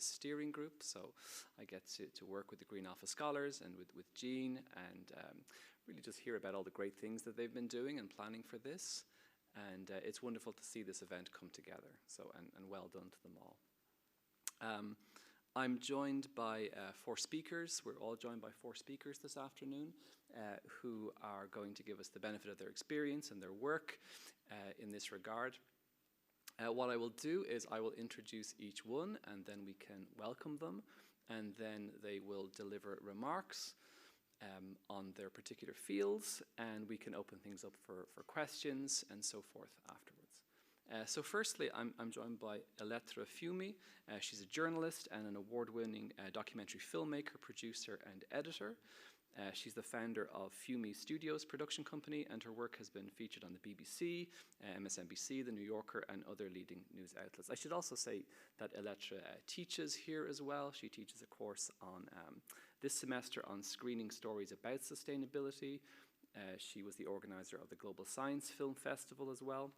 steering group. So I get to work with the Green Office Scholars and with Jean, and really just hear about all the great things that they've been doing and planning for this. And it's wonderful to see this event come together. So, and well done to them all. I'm joined by 4 speakers. We're all joined by 4 speakers this afternoon who are going to give us the benefit of their experience and their work in this regard. What I will do is I will introduce each one, and then we can welcome them, and then they will deliver remarks on their particular fields, and we can open things up for questions and so forth afterwards. So firstly, I'm joined by Elettra Fiumi. She's a journalist and an award-winning documentary filmmaker, producer, and editor. She's the founder of Fiumi Studios production company, and her work has been featured on the BBC, MSNBC, The New Yorker, and other leading news outlets. I should also say that Elettra teaches here as well. She teaches a course on this semester on screening stories about sustainability. She was the organizer of the Global Science Film Festival as well.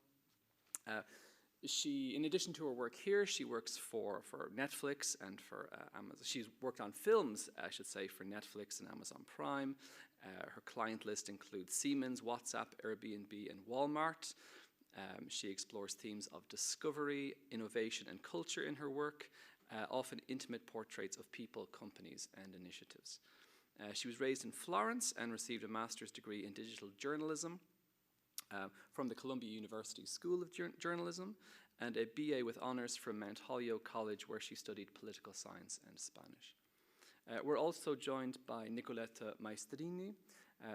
She, in addition to her work here, she works for Netflix and for Amazon. She's worked on films, I should say, for Netflix and Amazon Prime. Her client list includes Siemens, WhatsApp, Airbnb, and Walmart. She explores themes of discovery, innovation, and culture in her work, often intimate portraits of people, companies, and initiatives. She was raised in Florence and received a master's degree in digital journalism from the Columbia University School of Journalism, and a BA with honours from Mount Holyoke College, where she studied political science and Spanish. We're also joined by Nicoletta Maestrini,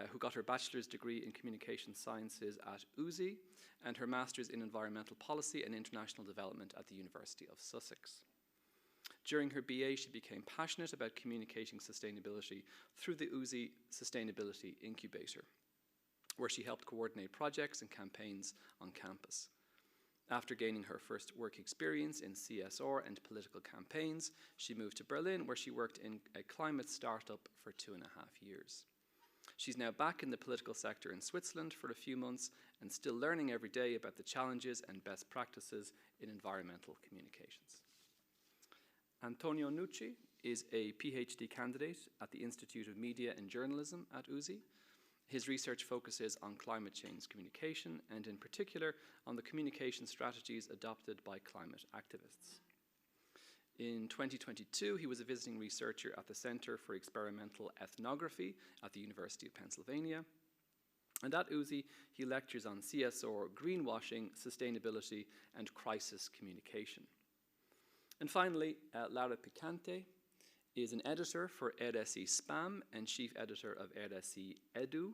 who got her bachelor's degree in communication sciences at USI, and her master's in environmental policy and international development at the University of Sussex. During her BA, she became passionate about communicating sustainability through the USI Sustainability Incubator, where she helped coordinate projects and campaigns on campus. After gaining her first work experience in CSR and political campaigns, she moved to Berlin, where she worked in a climate startup for 2.5 years. She's now back in the political sector in Switzerland for a few months and still learning every day about the challenges and best practices in environmental communications. Antonio Nucci is a PhD candidate at the Institute of Media and Journalism at USI. His research focuses on climate change communication, and in particular on the communication strategies adopted by climate activists. In 2022, he was a visiting researcher at the Center for Experimental Ethnography at the University of Pennsylvania. And at USI, he lectures on CSR, greenwashing, sustainability, and crisis communication. And finally, Lara Pilcante is an editor for RSI Spam and chief editor of RSI Edu,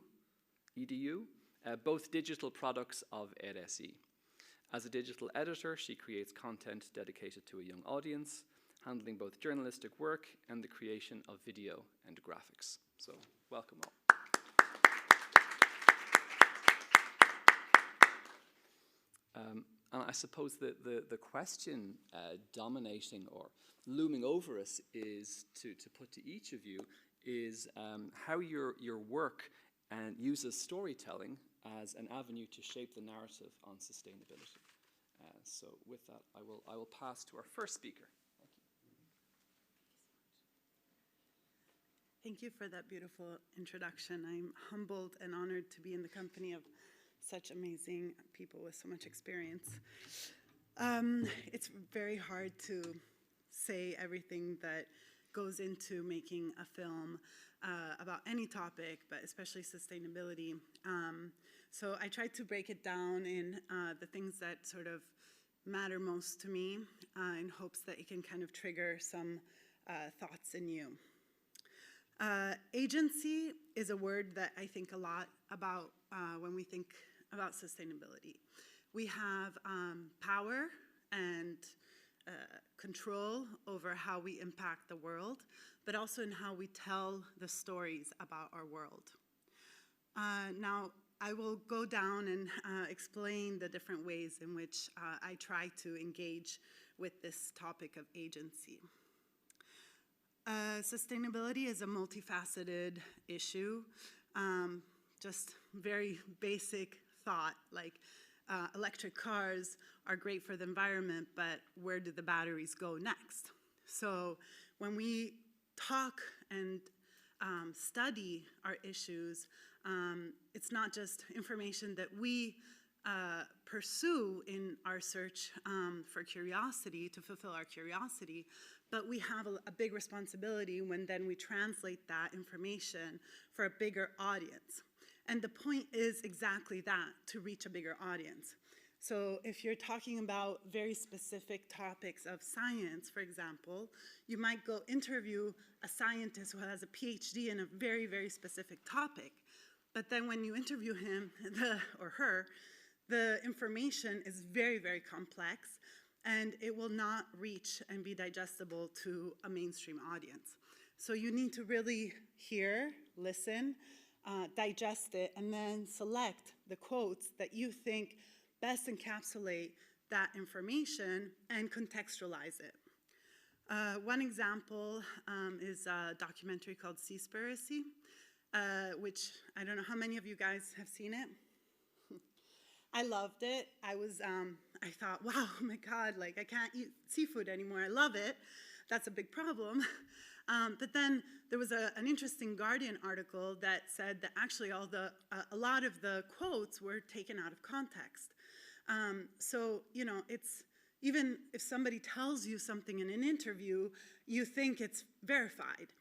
both digital products of RSI. As a digital editor, she creates content dedicated to a young audience, handling both journalistic work and the creation of video and graphics. So, welcome all. And I suppose the question dominating or looming over us is to put to each of you is how your work uses storytelling as an avenue to shape the narrative on sustainability. So with that, I will pass to our first speaker. Thank you. Thank you for that beautiful introduction. I'm humbled and honored to be in the company of such amazing people with so much experience. It's very hard to say everything that goes into making a film about any topic, but especially sustainability. So I tried to break it down in the things that sort of matter most to me in hopes that it can kind of trigger some thoughts in you. Agency is a word that I think a lot about when we think about sustainability. We have power and control over how we impact the world, but also in how we tell the stories about our world. Now, I will go down and explain the different ways in which I try to engage with this topic of agency. Sustainability is a multifaceted issue. Just very basic thought, like electric cars are great for the environment, but where do the batteries go next? So when we talk and study our issues, it's not just information that we pursue in our search for curiosity, to fulfill our curiosity, but we have a big responsibility when then we translate that information for a bigger audience. And the point is exactly that, to reach a bigger audience. So if you're talking about very specific topics of science, for example, you might go interview a scientist who has a PhD in a very, very specific topic. But then when you interview him or her, the information is very, very complex, and it will not reach and be digestible to a mainstream audience. So you need to really hear, listen, digest it, and then select the quotes that you think best encapsulate that information and contextualize it. One example is a documentary called Seaspiracy, which I don't know how many of you guys have seen it. I loved it. I thought, wow, oh my God, like I can't eat seafood anymore. I love it. That's a big problem. But then there was an interesting Guardian article that said that actually a lot of the quotes were taken out of context. So, you know, it's, even if somebody tells you something in an interview, you think it's verified.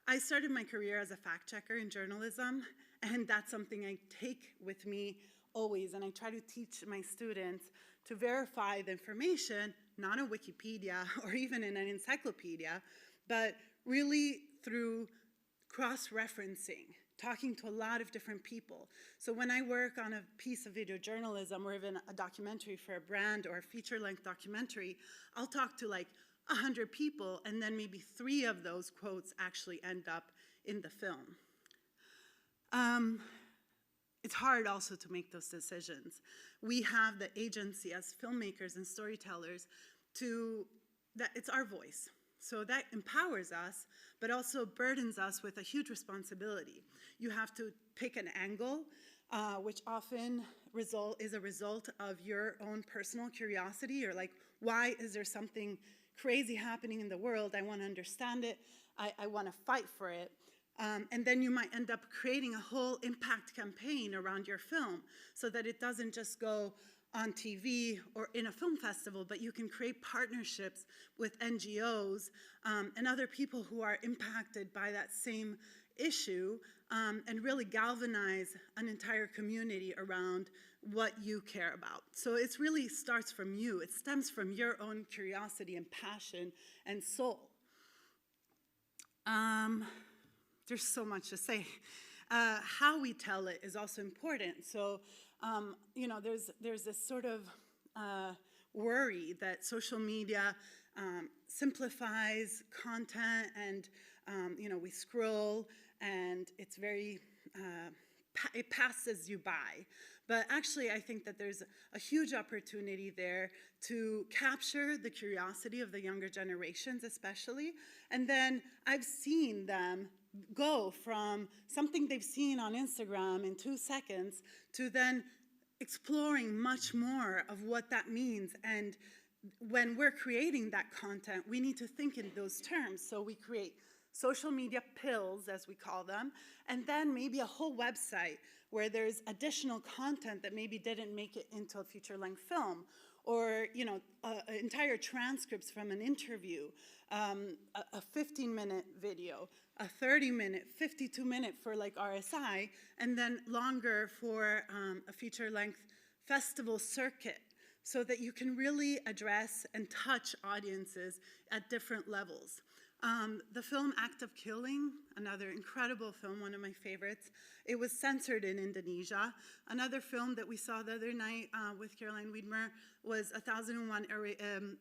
I started my career as a fact checker in journalism, and that's something I take with me always, and I try to teach my students to verify the information, not on Wikipedia or even in an encyclopedia, but really through cross-referencing, talking to a lot of different people. So when I work on a piece of video journalism or even a documentary for a brand or a feature-length documentary, I'll talk to like 100 people, and then maybe 3 of those quotes actually end up in the film. It's hard also to make those decisions. We have the agency as filmmakers and storytellers that it's our voice. So that empowers us, but also burdens us with a huge responsibility. You have to pick an angle, which often is a result of your own personal curiosity. You're like, why is there something crazy happening in the world? I want to understand it. I want to fight for it. And then you might end up creating a whole impact campaign around your film so that it doesn't just go on TV or in a film festival, but you can create partnerships with NGOs and other people who are impacted by that same issue, and really galvanize an entire community around what you care about. So it really starts from you. It stems from your own curiosity and passion and soul. There's so much to say. How we tell it is also important. So, you know, there's this sort of worry that social media simplifies content, and you know, we scroll and it's very, it passes you by. But actually, I think that there's a huge opportunity there to capture the curiosity of the younger generations, especially. And then I've seen them go from something they've seen on Instagram in 2 seconds to then exploring much more of what that means. And when we're creating that content, we need to think in those terms. So we create social media pills, as we call them, and then maybe a whole website where there's additional content that maybe didn't make it into a feature-length film, or, you know, entire transcripts from an interview, a 15-minute video, a 30-minute, 52-minute for like RSI, and then longer for a feature-length festival circuit, so that you can really address and touch audiences at different levels. The film Act of Killing, another incredible film, one of my favorites, it was censored in Indonesia. Another film that we saw the other night with Caroline Wiedmer was 1001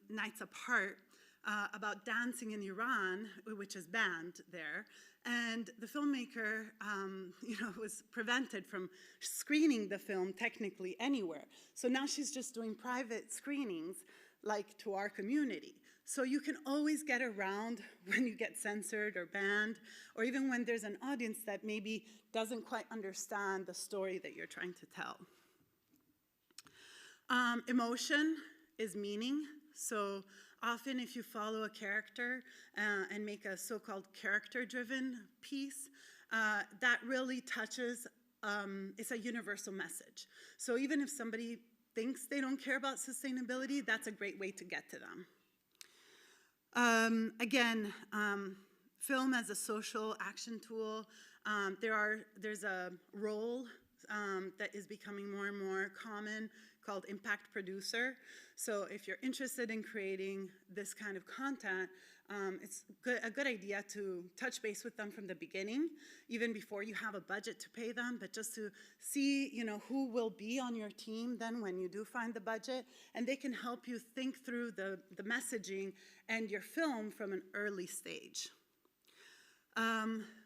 Nights Apart, about dancing in Iran, which is banned there. And the filmmaker, you know, was prevented from screening the film technically anywhere. So now she's just doing private screenings, like to our community. So you can always get around when you get censored or banned, or even when there's an audience that maybe doesn't quite understand the story that you're trying to tell. Emotion is meaning. So Often if you follow a character and make a so-called character-driven piece, that really touches, it's a universal message. So even if somebody thinks they don't care about sustainability, that's a great way to get to them. Again, film as a social action tool, there's a role that is becoming more and more common called impact producer. So if you're interested in creating this kind of content, it's a good idea to touch base with them from the beginning, even before you have a budget to pay them, but just to see, who will be on your team then when you do find the budget, and they can help you think through the messaging and your film from an early stage.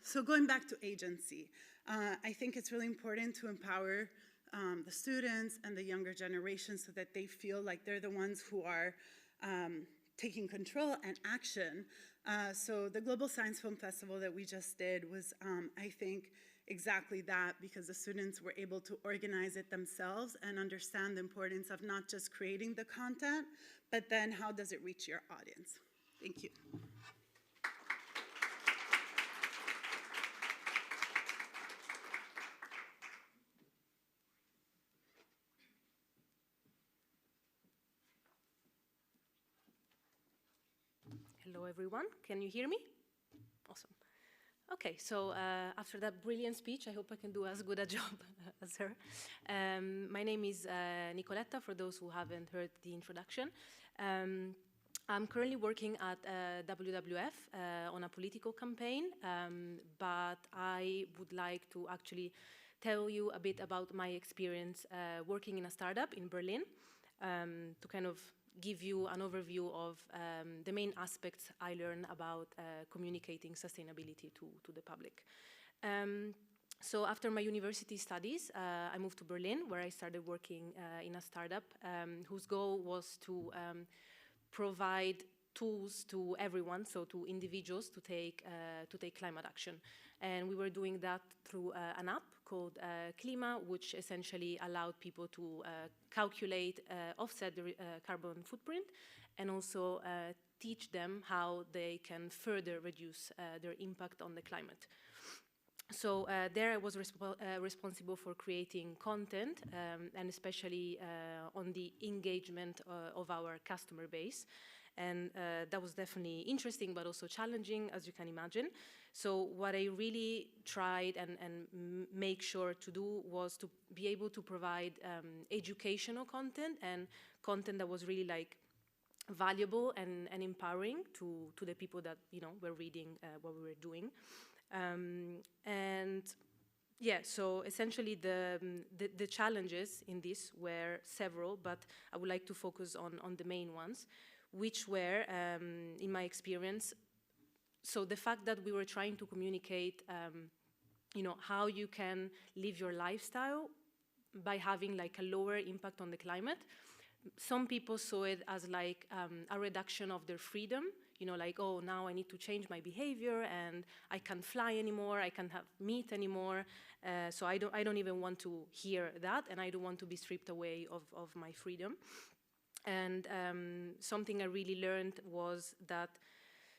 So going back to agency, I think it's really important to empower the students and the younger generation so that they feel like they're the ones who are taking control and action. So the Global Science Film Festival that we just did was, I think, exactly that, because the students were able to organize it themselves and understand the importance of not just creating the content, but then how does it reach your audience. Thank you. Hello, everyone. Can you hear me? Awesome. Okay, so after that brilliant speech, I hope I can do as good a job as her. My name is Nicoletta, for those who haven't heard the introduction. I'm currently working at WWF on a political campaign, but I would like to actually tell you a bit about my experience working in a startup in Berlin, to kind of give you an overview of the main aspects I learned about communicating sustainability to the public. So after my university studies, I moved to Berlin, where I started working in a startup whose goal was to provide tools to everyone, so to individuals, to take climate action. And we were doing that through an app called Klima, which essentially allowed people to calculate, offset the carbon footprint, and also teach them how they can further reduce their impact on the climate. So there I was responsible for creating content, and especially on the engagement of our customer base. And that was definitely interesting, but also challenging, as you can imagine. So what I really tried and make sure to do was to be able to provide educational content, and content that was really like valuable and empowering to the people that were reading what we were doing. And yeah, so essentially the challenges in this were several, but I would like to focus on the main ones, which were, in my experience, so the fact that we were trying to communicate, how you can live your lifestyle by having like a lower impact on the climate. Some people saw it as like a reduction of their freedom, like, oh, now I need to change my behavior and I can't fly anymore, I can't have meat anymore, so I don't even want to hear that, and I don't want to be stripped away of my freedom. And something I really learned was that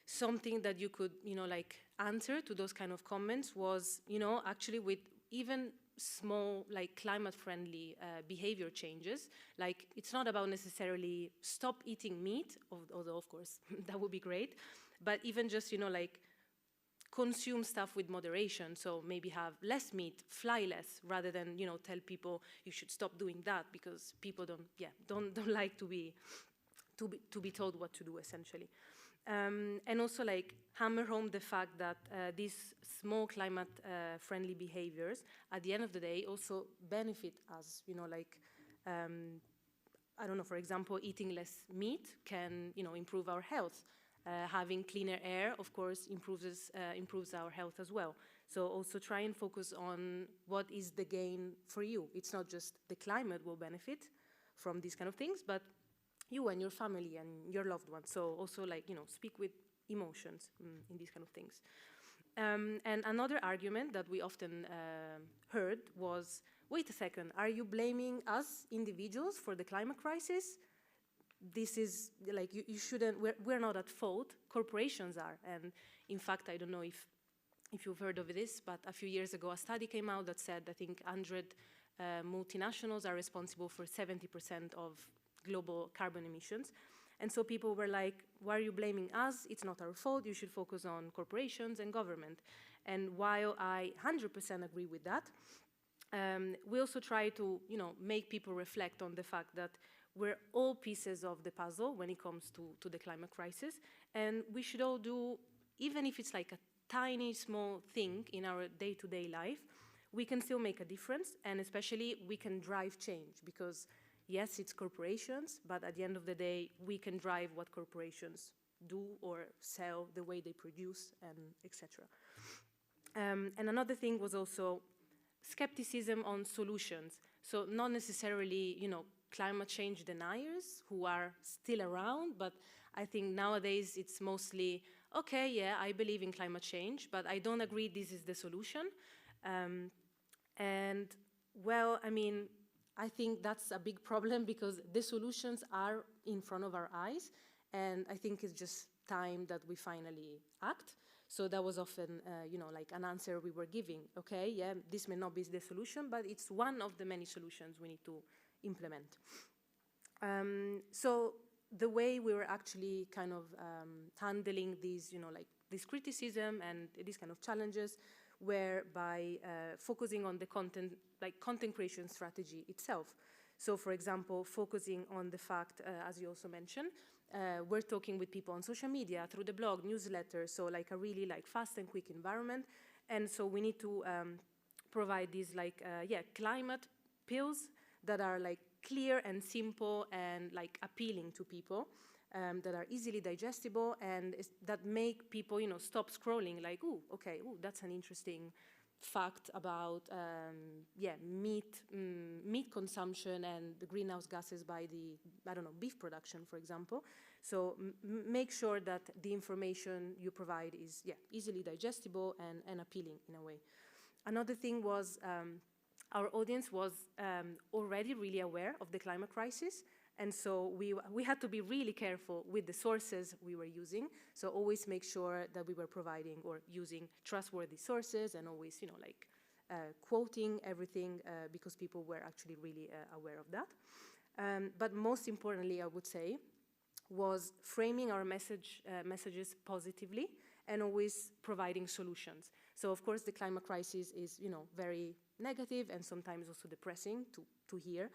something that you could, like answer to those kind of comments was, actually with even small, like climate-friendly behavior changes. Like, it's not about necessarily stop eating meat, although of course that would be great, but even just, like consume stuff with moderation. So maybe have less meat, fly less, rather than, tell people you should stop doing that, because people don't like to be told what to do, essentially. And also like hammer home the fact that these small climate friendly behaviors at the end of the day also benefit us, like I don't know, for example, eating less meat can improve our health. Having cleaner air, of course, improves our health as well. So also try and focus on what is the gain for you. It's not just the climate will benefit from these kind of things, but you and your family and your loved ones. So also like, speak with emotions in these kind of things. And another argument that we often heard was, wait a second, are you blaming us individuals for the climate crisis? this is like, you shouldn't, we're not at fault, corporations are. And in fact, I don't know if you've heard of this, but a few years ago a study came out that said, I think 100 multinationals are responsible for 70% of global carbon emissions. And so people were like, why are you blaming us? It's not our fault, you should focus on corporations and government. And while I 100% agree with that, we also try to, make people reflect on the fact that we're all pieces of the puzzle when it comes to the climate crisis. And we should all do, even if it's like a tiny, small thing in our day-to-day life, we can still make a difference, and especially we can drive change, because yes, it's corporations, but at the end of the day, we can drive what corporations do or sell, the way they produce, and etc. And another thing was also skepticism on solutions. So not necessarily, climate change deniers who are still around, but I think nowadays it's mostly, okay, yeah, I believe in climate change, but I don't agree this is the solution. And well, I mean, I think that's a big problem, because the solutions are in front of our eyes, and I think it's just time that we finally act. So that was often, like an answer we were giving. Okay, yeah, this may not be the solution, but it's one of the many solutions we need to implement. So the way we were actually kind of handling these, like this criticism and these kind of challenges, were by focusing on the content, like content creation strategy itself. So for example, focusing on the fact, as you also mentioned, we're talking with people on social media, through the blog, newsletter, so like a really like fast and quick environment. And so we need to provide these like, climate pills that are like clear and simple and like appealing to people, that are easily digestible and that make people, stop scrolling like, ooh, okay, ooh, that's an interesting fact about, meat consumption and the greenhouse gases by the, I don't know, beef production, for example. So make sure that the information you provide is, easily digestible and appealing in a way. Another thing was, our audience was already really aware of the climate crisis, and so we had to be really careful with the sources we were using. So always make sure that we were providing or using trustworthy sources, and always, quoting everything, because people were actually really aware of that. But most importantly, I would say, was framing our messages positively and always providing solutions. So of course the climate crisis is, very negative and sometimes also depressing to hear.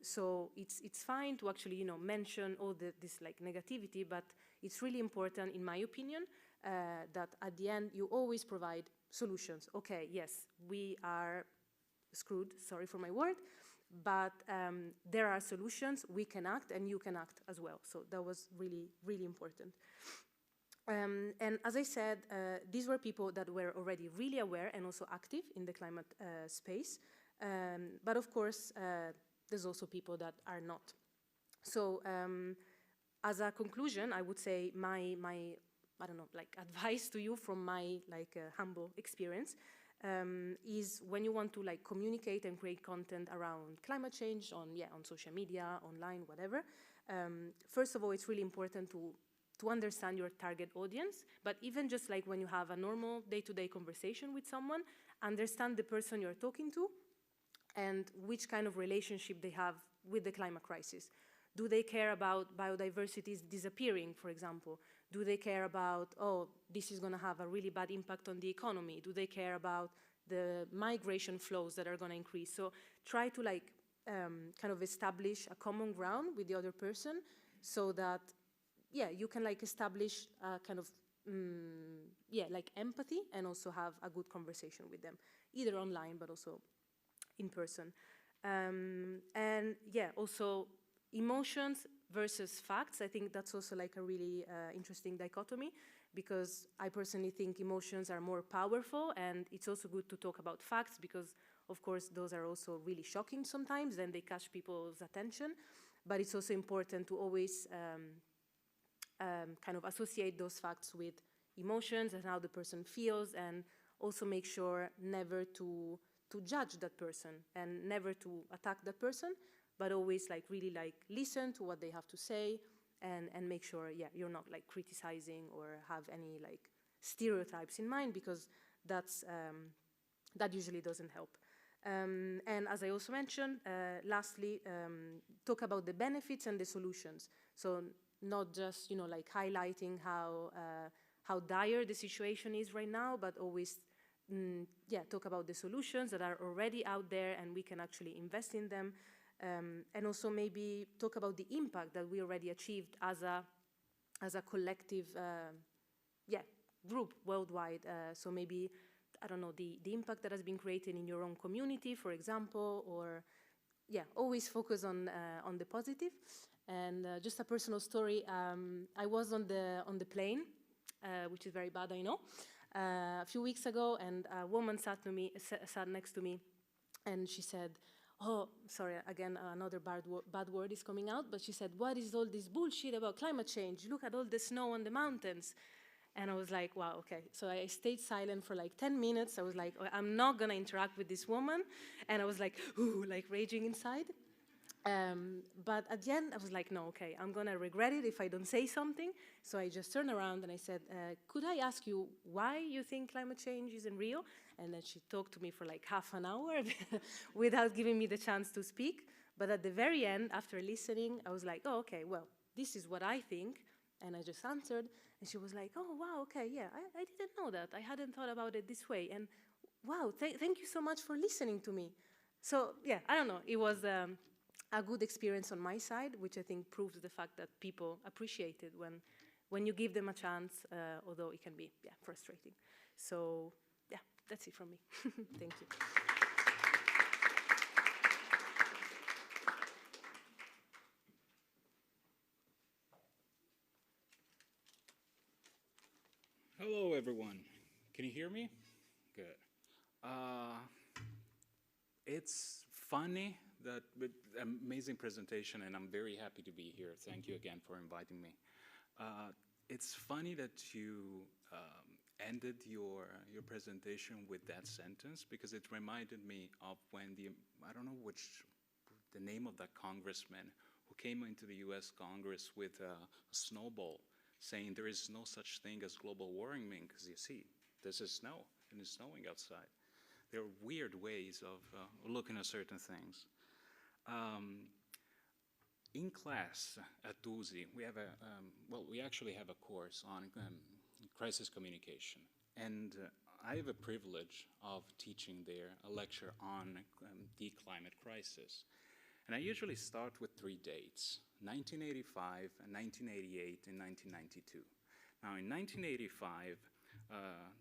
So it's fine to actually, mention all this like negativity, but it's really important, in my opinion, that at the end you always provide solutions. Okay, yes, we are screwed, sorry for my word, but there are solutions, we can act, and you can act as well. So that was really, really important. And as I said, these were people that were already really aware and also active in the climate space. But of course, there's also people that are not. So as a conclusion, I would say my I don't know, like advice to you from my like humble experience is, when you want to like communicate and create content around climate change on social media, online, whatever. First of all, it's really important to understand your target audience, but even just like when you have a normal day-to-day conversation with someone, understand the person you're talking to and which kind of relationship they have with the climate crisis. Do they care about biodiversity disappearing, for example? Do they care about, oh, this is going to have a really bad impact on the economy? Do they care about the migration flows that are going to increase? So try to like kind of establish a common ground with the other person, so that you can like establish a kind of like empathy, and also have a good conversation with them, either online but also in person. And also emotions versus facts. I think that's also like a really interesting dichotomy, because I personally think emotions are more powerful, and it's also good to talk about facts, because of course those are also really shocking sometimes and they catch people's attention. But it's also important to always kind of associate those facts with emotions and how the person feels, and also make sure never to judge that person and never to attack that person, but always like really like listen to what they have to say and make sure, yeah, you're not like criticizing or have any like stereotypes in mind, because that's, that usually doesn't help. And as I also mentioned, lastly, talk about the benefits and the solutions. So not just, you know, like highlighting how dire the situation is right now, but always, yeah, talk about the solutions that are already out there and we can actually invest in them. And also maybe talk about the impact that we already achieved as a collective, yeah, group worldwide. So maybe, I don't know, the impact that has been created in your own community, for example, or yeah, always focus on the positive. And just a personal story, I was on the plane, which is very bad, I know, a few weeks ago, and a woman sat next to me, and she said, oh, sorry, again, another bad word is coming out, but she said, what is all this bullshit about climate change? Look at all the snow on the mountains. And I was like, wow, okay. So I stayed silent for like 10 minutes. I was like, I'm not going to interact with this woman. And I was like, ooh, like raging inside. But at the end, I was like, no, okay, I'm going to regret it if I don't say something. So I just turned around and I said, could I ask you why you think climate change isn't real? And then she talked to me for like half an hour without giving me the chance to speak. But at the very end, after listening, I was like, oh, okay, well, this is what I think. And I just answered. And she was like, oh, wow, okay, yeah, I didn't know that. I hadn't thought about it this way. And wow, thank you so much for listening to me. So, yeah, I don't know. It was a good experience on my side, which I think proves the fact that people appreciate it when you give them a chance, although it can be, yeah, frustrating. So, yeah, that's it from me. Thank you. Hello, everyone. Can you hear me? Good. It's funny, that amazing presentation, and I'm very happy to be here. Thank you again for inviting me. It's funny that you ended your presentation with that sentence, because it reminded me of when I don't know the name of that congressman who came into the US Congress with a snowball, saying there is no such thing as global warming, because you see, this is snow, and it's snowing outside. There are weird ways of looking at certain things. In class at Tusi, we have we actually have a course on crisis communication. And I have a privilege of teaching there a lecture on the climate crisis. And I usually start with 3 dates: 1985, 1988, and 1992. Now, in 1985,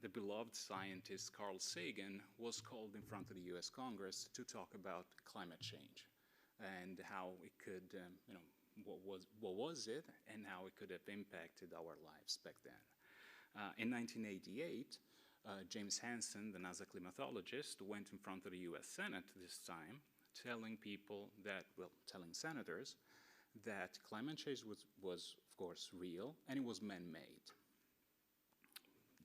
the beloved scientist Carl Sagan was called in front of the US Congress to talk about climate change and how it could, what was it and how it could have impacted our lives back then. In 1988, James Hansen, the NASA climatologist, went in front of the US Senate this time, telling people that, telling senators that climate change was of course real and it was man-made.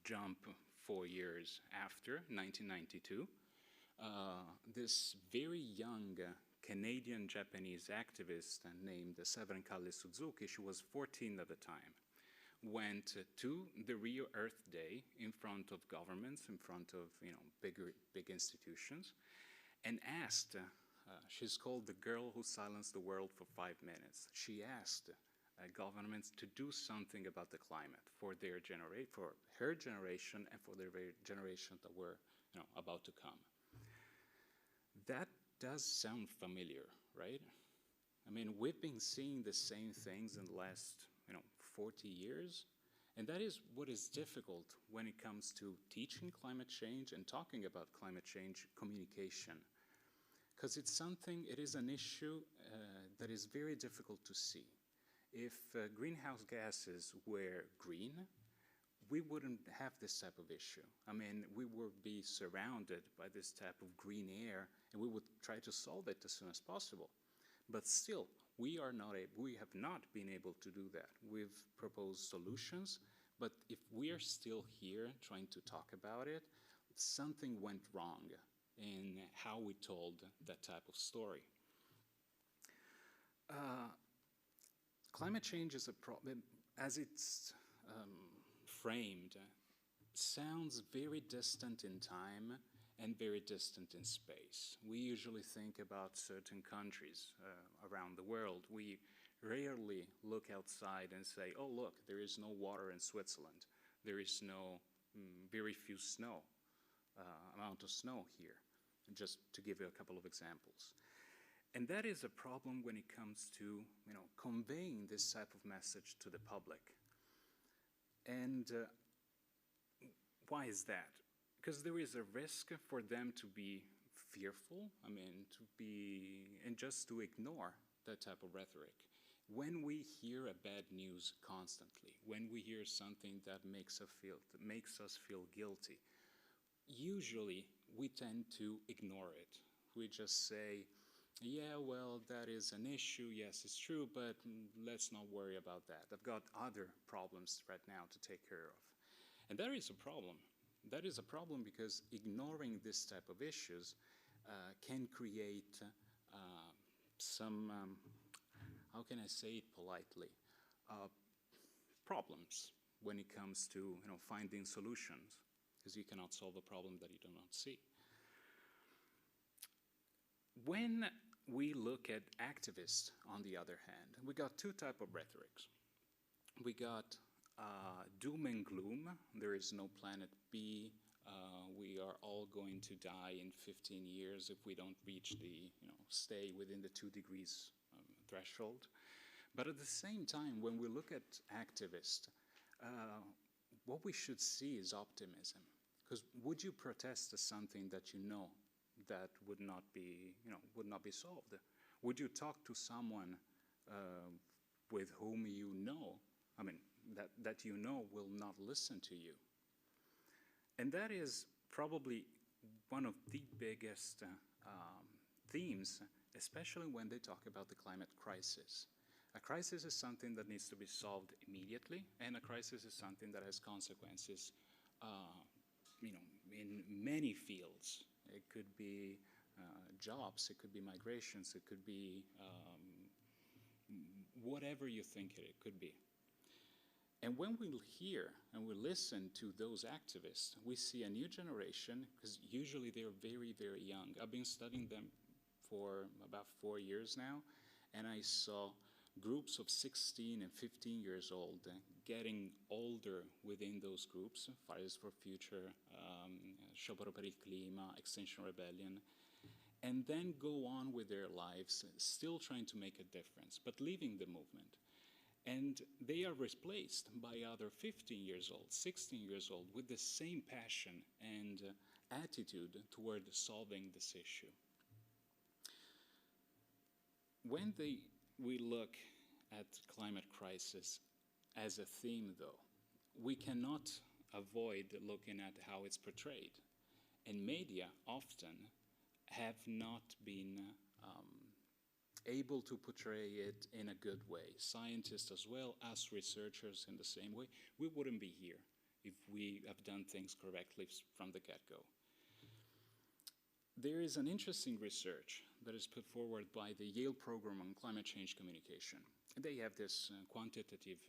Jump 4 years after, 1992, this very young Canadian-Japanese activist named Severin Kalle Suzuki, she was 14 at the time, went to the Rio Earth Day in front of governments, in front of big institutions, and asked, she's called the girl who silenced the world for 5 minutes. She asked governments to do something about the climate for for her generation and for the generations that were about to come. That does sound familiar, right? I mean, we've been seeing the same things in the last 40 years, and that is what is difficult when it comes to teaching climate change and talking about climate change communication, because it is an issue that is very difficult to see. If greenhouse gases were green, we wouldn't have this type of issue. I mean, we would be surrounded by this type of green air, and we would try to solve it as soon as possible. But still, we have not been able to do that. We've proposed solutions, but if we are still here trying to talk about it, something went wrong in how we told that type of story. Climate change is a problem, as it's framed, sounds very distant in time and very distant in space. We usually think about certain countries around the world. We rarely look outside and say, oh, look, there is no water in Switzerland. There is no, very few amount of snow here, just to give you a couple of examples. And that is a problem when it comes to, conveying this type of message to the public. And why is that? Because there is a risk for them to be fearful, and just to ignore that type of rhetoric. When we hear a bad news constantly, when we hear something that makes us feel guilty, usually we tend to ignore it. We just say, yeah, well, that is an issue, yes, it's true, but let's not worry about that. I've got other problems right now to take care of. And that is a problem. That is a problem because ignoring this type of issues can create some, how can I say it politely, problems when it comes to finding solutions, because you cannot solve a problem that you do not see. When we look at activists, on the other hand, we got two types of rhetorics. We got doom and gloom. There is no planet B. We are all going to die in 15 years if we don't reach the, stay within the 2 degrees threshold. But at the same time, when we look at activists, what we should see is optimism. Because would you protest to something that you know that would not be solved? Would you talk to someone with whom you know, that you know will not listen to you? And that is probably one of the biggest themes, especially when they talk about the climate crisis. A crisis is something that needs to be solved immediately, and a crisis is something that has consequences, in many fields. It could be jobs, it could be migrations, it could be whatever you think it could be. And when we hear and we listen to those activists, we see a new generation, because usually they're very, very young. I've been studying them for about 4 years now, and I saw groups of 16 and 15 years old getting older within those groups, Fridays for Future, Sciopero per il Clima, Extinction Rebellion, and then go on with their lives, still trying to make a difference, but leaving the movement. And they are replaced by other 15 years old, 16 years old, with the same passion and attitude toward solving this issue. When we look at climate crisis as a theme, though, we cannot avoid looking at how it's portrayed. And media often have not been able to portray it in a good way. Scientists as well, us researchers in the same way. We wouldn't be here if we have done things correctly from the get-go. There is an interesting research that is put forward by the Yale Program on Climate Change Communication. They have this quantitative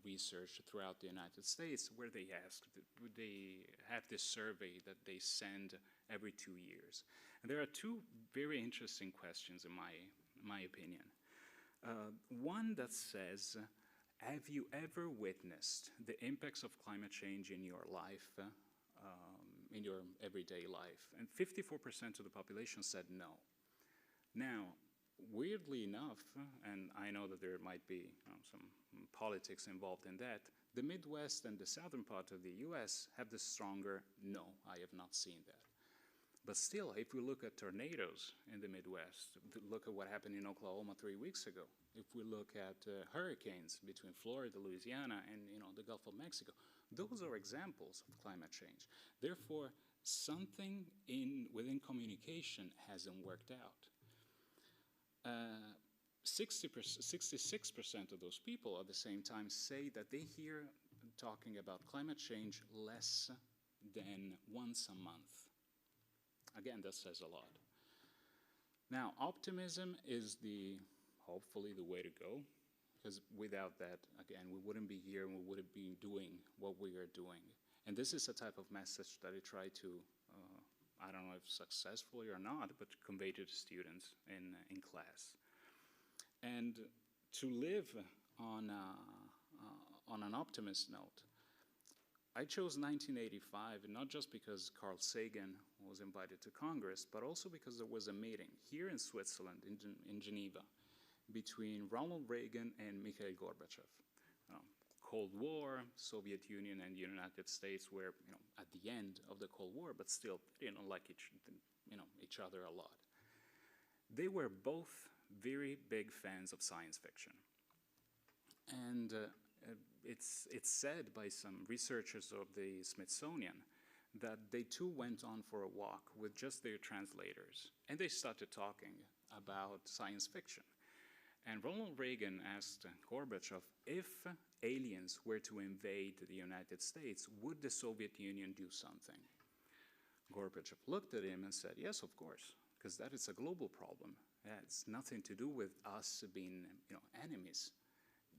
research throughout the United States where they have this survey that they send every 2 years. And there are two very interesting questions in my opinion. One that says, have you ever witnessed the impacts of climate change in your life, in your everyday life? And 54% of the population said no. Now, weirdly enough, and I know that there might be some politics involved in that, the Midwest and the southern part of the US have the stronger no, I have not seen that. But still, if we look at tornadoes in the Midwest, look at what happened in Oklahoma 3 weeks ago. If we look at hurricanes between Florida, Louisiana, and the Gulf of Mexico, those are examples of climate change. Therefore, something within communication hasn't worked out. 66% of those people at the same time say that they hear talking about climate change less than once a month. Again, that says a lot. Now, optimism is the hopefully the way to go, because without that, again, we wouldn't be here and we wouldn't be doing what we are doing. And this is a type of message that I try to, I don't know if successfully or not, but convey to the students in class. And to live on an optimist note, I chose 1985 not just because Carl Sagan was invited to Congress, but also because there was a meeting here in Switzerland, in Geneva, between Ronald Reagan and Mikhail Gorbachev. Cold War, Soviet Union and the United States were, at the end of the Cold War, but still they didn't like each other a lot. They were both very big fans of science fiction. And it's said by some researchers of the Smithsonian that they too went on for a walk with just their translators, and they started talking about science fiction. And Ronald Reagan asked Gorbachev, if aliens were to invade the United States, would the Soviet Union do something? Gorbachev looked at him and said, yes, of course, because that is a global problem. It's nothing to do with us being enemies.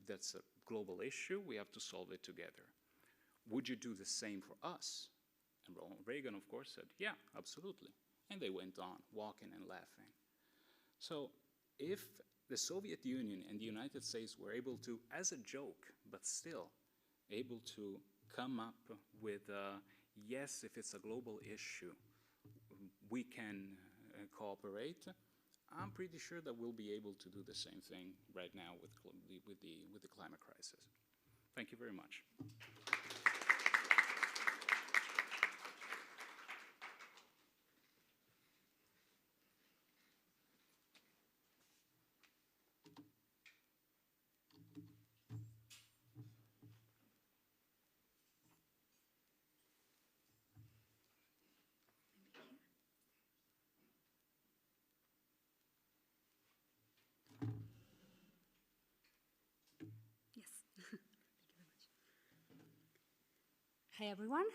That's a global issue. We have to solve it together. Would you do the same for us? And Ronald Reagan, of course, said, yeah, absolutely. And they went on, walking and laughing. So if the Soviet Union and the United States were able to, as a joke, but still able to come up with, yes, if it's a global issue, we can cooperate, I'm pretty sure that we'll be able to do the same thing right now with the climate crisis. Thank you very much. Hi everyone,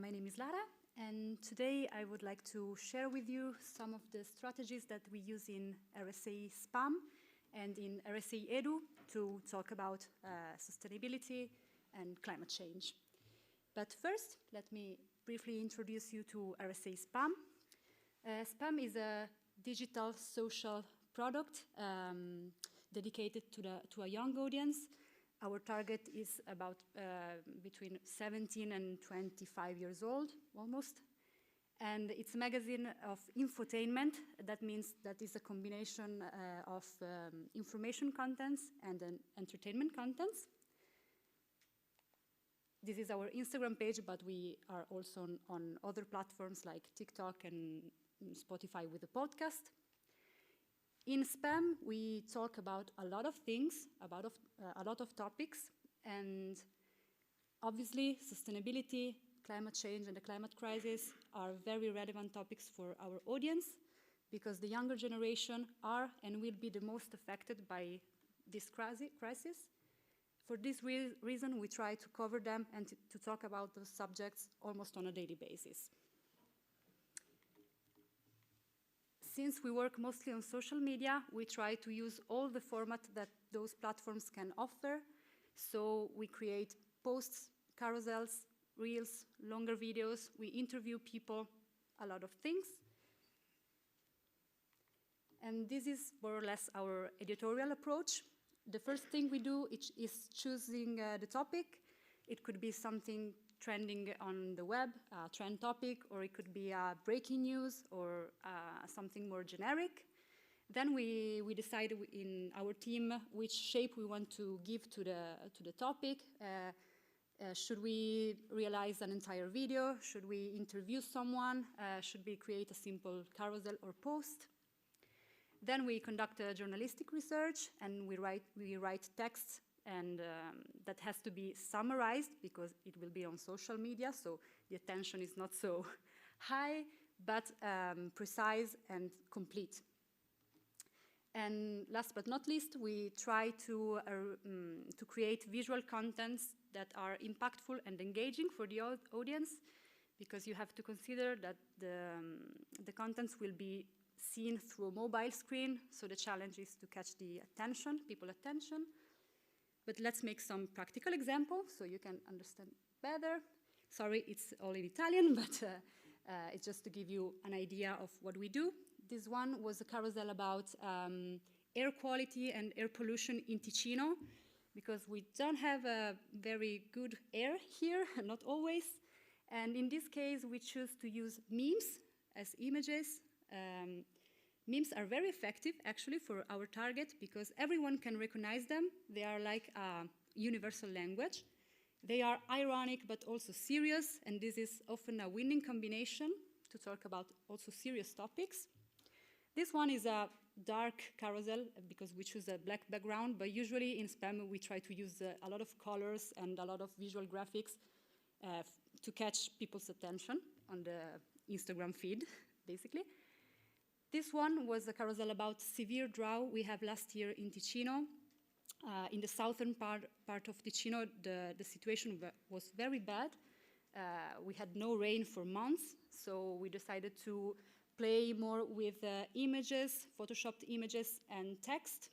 my name is Lara, and today I would like to share with you some of the strategies that we use in RSA SPAM and in RSA Edu to talk about sustainability and climate change. But first, let me briefly introduce you to RSA SPAM. SPAM is a digital social product dedicated to a young audience. Our target is about between 17 and 25 years old, almost. And it's a magazine of infotainment. That means that it's a combination of information contents and entertainment contents. This is our Instagram page, but we are also on other platforms like TikTok and Spotify with a podcast. In SPAM, we talk about a lot of things, about a lot of topics, and obviously sustainability, climate change, and the climate crisis are very relevant topics for our audience because the younger generation are and will be the most affected by this crisis. For this reason, we try to cover them and to talk about those subjects almost on a daily basis. Since we work mostly on social media, we try to use all the format that those platforms can offer. So we create posts, carousels, reels, longer videos. We interview people, a lot of things. And this is more or less our editorial approach. The first thing we do is choosing the topic. It could be something trending on the web, a trend topic, or it could be breaking news or something more generic. Then we decide in our team which shape we want to give to the topic. Should we realize an entire video? Should we interview someone? Should we create a simple carousel or post? Then we conduct a journalistic research and we write texts, and that has to be summarized because it will be on social media, so the attention is not so high, but precise and complete. And last but not least, we try to create visual contents that are impactful and engaging for the audience, because you have to consider that the contents will be seen through a mobile screen, so the challenge is to catch the attention, people's attention. But let's make some practical examples so you can understand better. Sorry, it's all in Italian, but it's just to give you an idea of what we do. This one was a carousel about air quality and air pollution in Ticino, because we don't have a very good air here, not always. And in this case, we choose to use memes as images. Memes are very effective, actually, for our target, because everyone can recognize them. They are like a universal language. They are ironic, but also serious, and this is often a winning combination to talk about also serious topics. This one is a dark carousel, because we choose a black background, but usually in spam we try to use a lot of colors and a lot of visual graphics to catch people's attention on the Instagram feed, basically. This one was a carousel about severe drought we have last year in Ticino. In the southern part of Ticino, the situation was very bad. We had no rain for months, so we decided to play more with images, photoshopped images and text.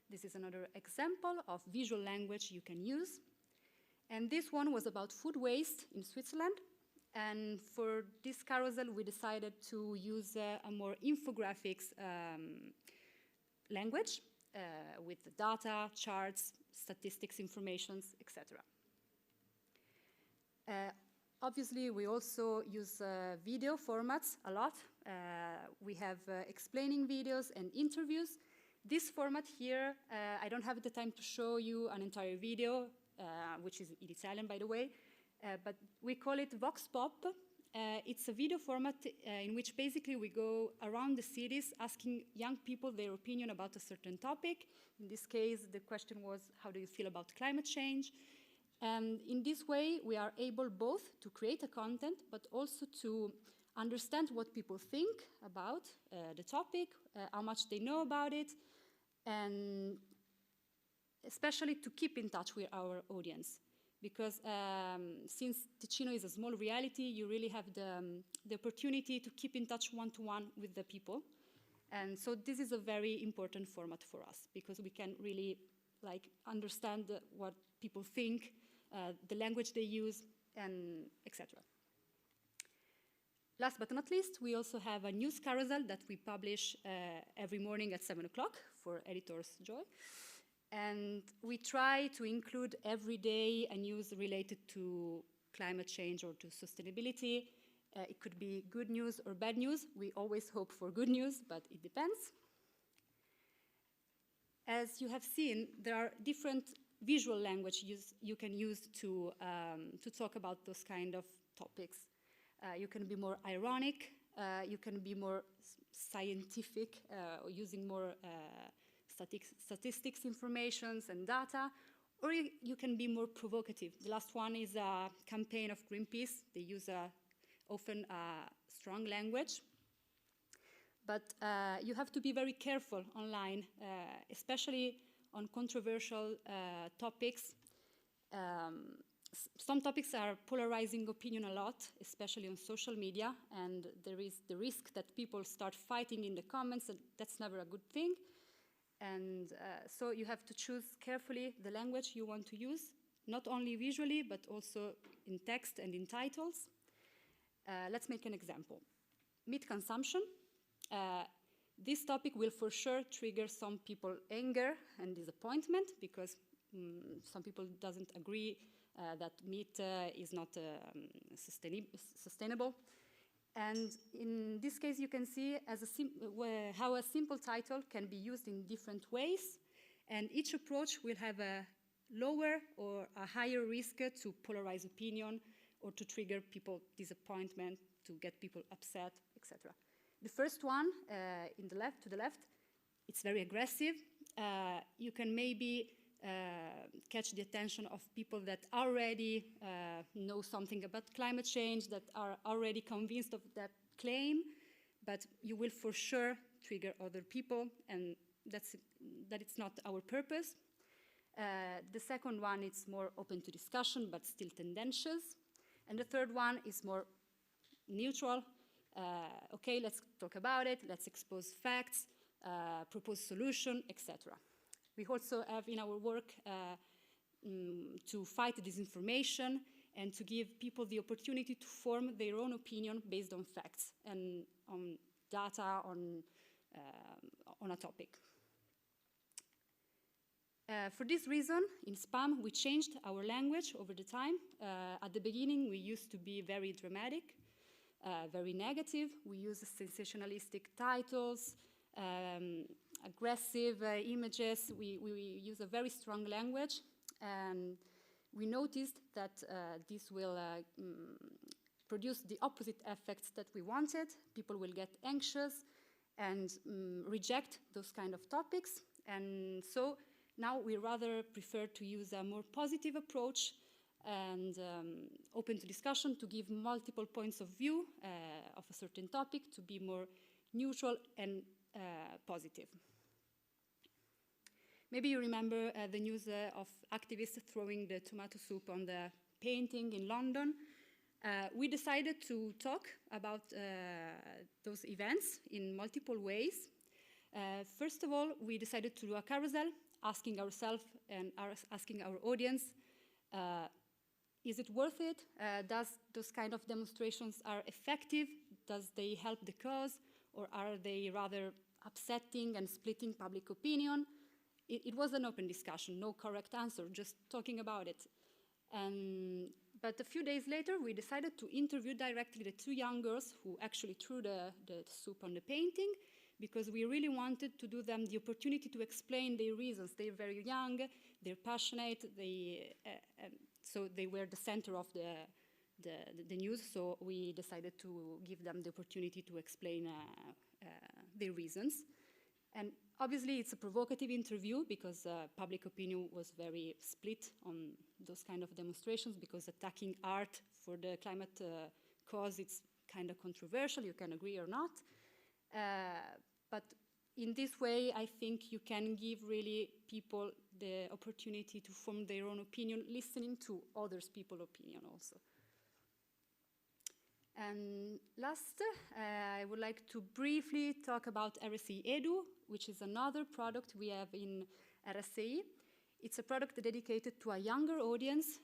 This is another example of visual language you can use. And this one was about food waste in Switzerland. And for this carousel, we decided to use a more infographics language with data, charts, statistics, informations, etc. Obviously, we also use video formats a lot. We have explaining videos and interviews. This format here, I don't have the time to show you an entire video, which is in Italian, by the way, but we call it Vox Pop. It's a video format in which basically we go around the cities asking young people their opinion about a certain topic. In this case, the question was, how do you feel about climate change? And in this way, we are able both to create a content, but also to understand what people think about the topic, how much they know about it, and especially to keep in touch with our audience. Because since Ticino is a small reality, you really have the opportunity to keep in touch one-to-one with the people. And so this is a very important format for us, because we can really understand what people think, the language they use, and etc. Last but not least, we also have a news carousel that we publish every morning at 7 o'clock for editors' joy. And we try to include every day a news related to climate change or to sustainability. It could be good news or bad news. We always hope for good news, but it depends. As you have seen, there are different visual languages you can use to talk about those kind of topics. You can be more ironic, you can be more scientific, using more statistics, informations, and data, or you can be more provocative. The last one is a campaign of Greenpeace. They use often a strong language. But you have to be very careful online, especially on controversial topics. Some topics are polarizing opinion a lot, especially on social media, and there is the risk that people start fighting in the comments, and that's never a good thing. And so you have to choose carefully the language you want to use, not only visually, but also in text and in titles. Let's make an example. Meat consumption. This topic will for sure trigger some people anger and disappointment, because some people doesn't agree that meat is not sustainable. And in this case, you can see how a simple title can be used in different ways, and each approach will have a lower or a higher risk to polarize opinion or to trigger people disappointment, to get people upset, etc. The first one, to the left, it's very aggressive. You can maybe catch the attention of people that already know something about climate change, that are already convinced of that claim, but you will for sure trigger other people, and that it's not our purpose. The second one is more open to discussion, but still tendentious. And the third one is more neutral. Okay, let's talk about it, let's expose facts, propose solution, etc. We also have in our work to fight disinformation and to give people the opportunity to form their own opinion based on facts and on data on a topic. For this reason, in spam, we changed our language over the time. At the beginning, we used to be very dramatic, very negative. We used sensationalistic titles, aggressive images. We use a very strong language. And we noticed that this will produce the opposite effects that we wanted. People will get anxious and reject those kind of topics. And so now we rather prefer to use a more positive approach and open to discussion, to give multiple points of view of a certain topic, to be more neutral and positive. Maybe you remember the news of activists throwing the tomato soup on the painting in London. We decided to talk about those events in multiple ways. First of all, we decided to do a carousel, asking ourselves and asking our audience, is it worth it? Does those kind of demonstrations are effective? Does they help the cause? Or are they rather upsetting and splitting public opinion? It was an open discussion, no correct answer, just talking about it. But a few days later, we decided to interview directly the two young girls who actually threw the soup on the painting, because we really wanted to do them the opportunity to explain their reasons. They're very young, they're passionate, so they were the center of the news, so we decided to give them the opportunity to explain their reasons. And obviously it's a provocative interview because public opinion was very split on those kind of demonstrations, because attacking art for the climate cause, it's kind of controversial, you can agree or not. But in this way, I think you can give really people the opportunity to form their own opinion, listening to others' people's opinion also. And last, I would like to briefly talk about RSA Edu, which is another product we have in RSA. It's a product dedicated to a younger audience,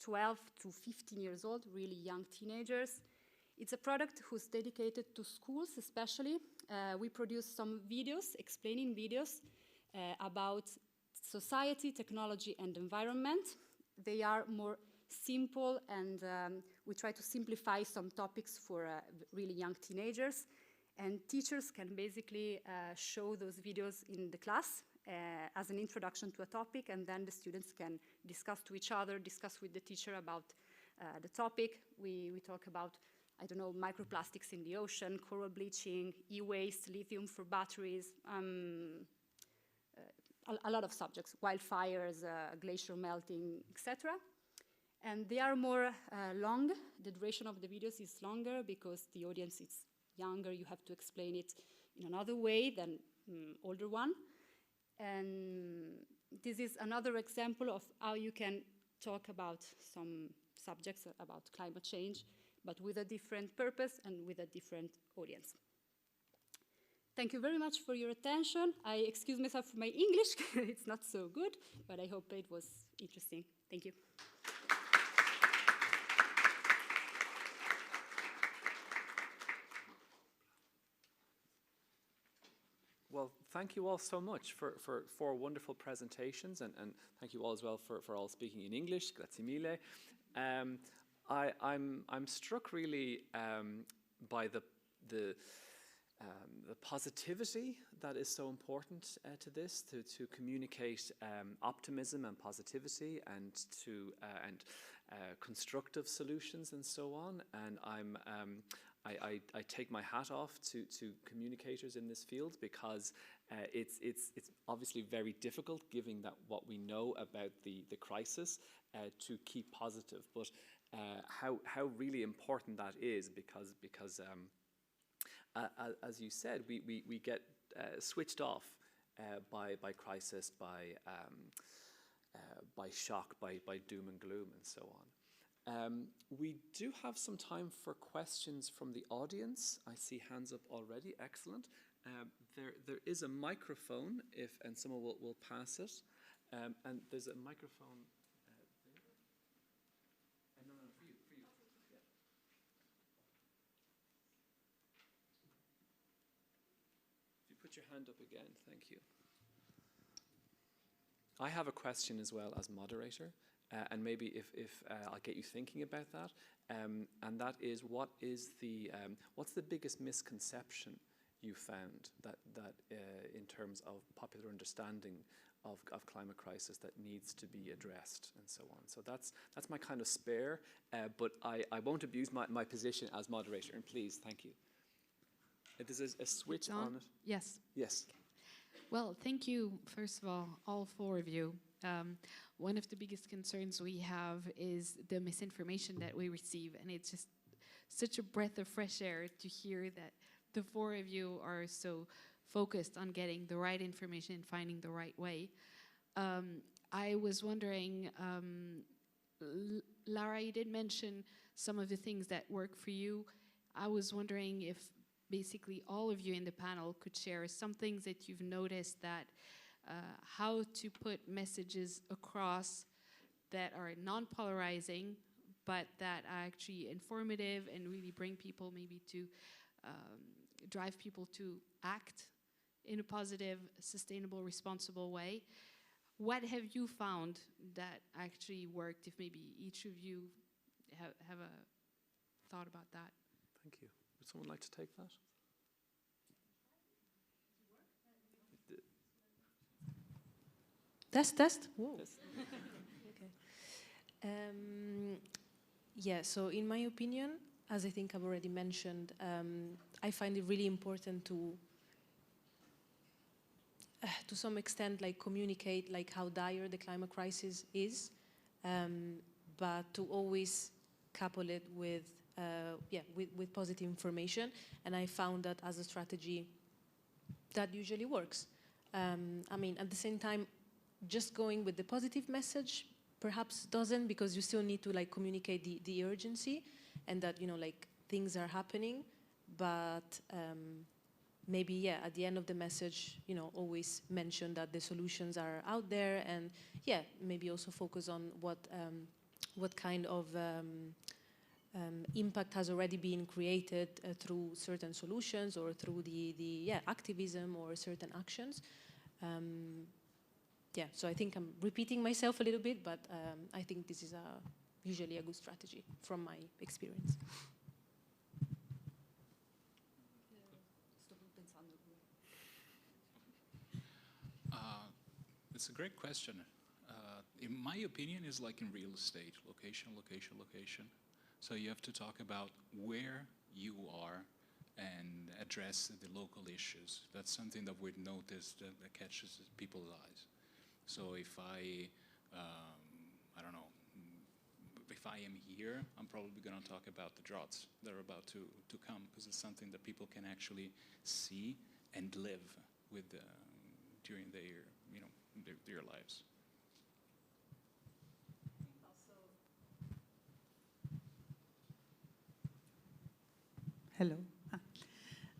12 to 15 years old, really young teenagers. It's a product who's dedicated to schools especially. We produce some videos, explaining videos about society, technology, and environment. They are more simple, and we try to simplify some topics for really young teenagers. And teachers can basically show those videos in the class as an introduction to a topic, and then the students can discuss to each other, discuss with the teacher about the topic. We talk about, I don't know, microplastics in the ocean, coral bleaching, e-waste, lithium for batteries, a lot of subjects, wildfires, glacier melting, etc. And they are more long. The duration of the videos is longer because the audience is younger. You have to explain it in another way than older one. And this is another example of how you can talk about some subjects about climate change, but with a different purpose and with a different audience. Thank you very much for your attention. I excuse myself for my English. It's not so good, but I hope it was interesting. Thank you. Well, thank you all so much for four wonderful presentations, and thank you all as well for all speaking in English. Grazie mille. I'm struck really by the positivity that is so important to this, to communicate optimism and positivity, and to constructive solutions and so on. And I take my hat off to communicators in this field, because it's obviously very difficult, given that what we know about the crisis, to keep positive. But how really important that is, because as you said, we get switched off by crisis, by shock, by doom and gloom, and so on. We do have some time for questions from the audience. I see hands up already. Excellent. There is a microphone, and someone will pass it. And there's a microphone there. No, for you. Yeah. If you put your hand up again, thank you. I have a question as well as moderator. And maybe if I'll get you thinking about that, and that is, what's the biggest misconception you found that in terms of popular understanding of climate crisis that needs to be addressed and so on. So that's my kind of spare, but I won't abuse my position as moderator. And please, thank you. There's a switch on it. Yes. Yes. Well, thank you, first of all four of you. One of the biggest concerns we have is the misinformation that we receive, and it's just such a breath of fresh air to hear that the four of you are so focused on getting the right information and finding the right way. I was wondering, Lara, you did mention some of the things that work for you. I was wondering if basically all of you in the panel could share some things that you've noticed that how to put messages across that are non-polarizing, but that are actually informative and really bring people maybe to drive people to act in a positive, sustainable, responsible way. What have you found that actually worked, if maybe each of you have a thought about that? Thank you. Would someone like to take that? Test. Whoa. Okay. Yeah. So, in my opinion, as I think I've already mentioned, I find it really important to some extent, like communicate like how dire the climate crisis is, but to always couple it with with positive information. And I found that as a strategy, that usually works. I mean, at the same time, just going with the positive message perhaps doesn't, because you still need to like communicate the urgency and that, you know, like things are happening, but maybe, at the end of the message, you know, always mention that the solutions are out there, and maybe also focus on what kind of impact has already been created through certain solutions or through the activism or certain actions. So I think I'm repeating myself a little bit, but I think this is usually a good strategy from my experience. It's a great question. In my opinion, it's like in real estate, location, location, location. So you have to talk about where you are and address the local issues. That's something that we've noticed that catches people's eyes. So if I don't know, if I am here, I'm probably going to talk about the droughts that are about to come, because it's something that people can actually see and live with during their, you know, their lives. Hello.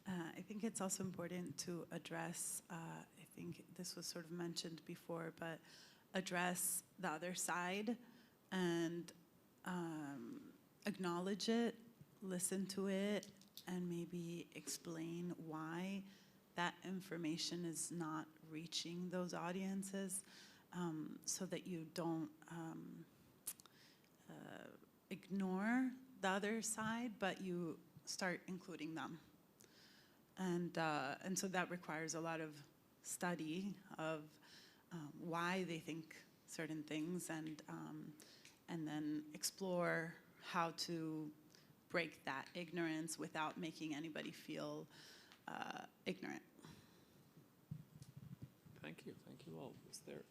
I think it's also important to address, I think this was sort of mentioned before, but address the other side and acknowledge it, listen to it, and maybe explain why that information is not reaching those audiences, so that you don't ignore the other side, but you start including them. And so that requires a lot of study of why they think certain things, and then explore how to break that ignorance without making anybody feel ignorant. Thank you all. Is there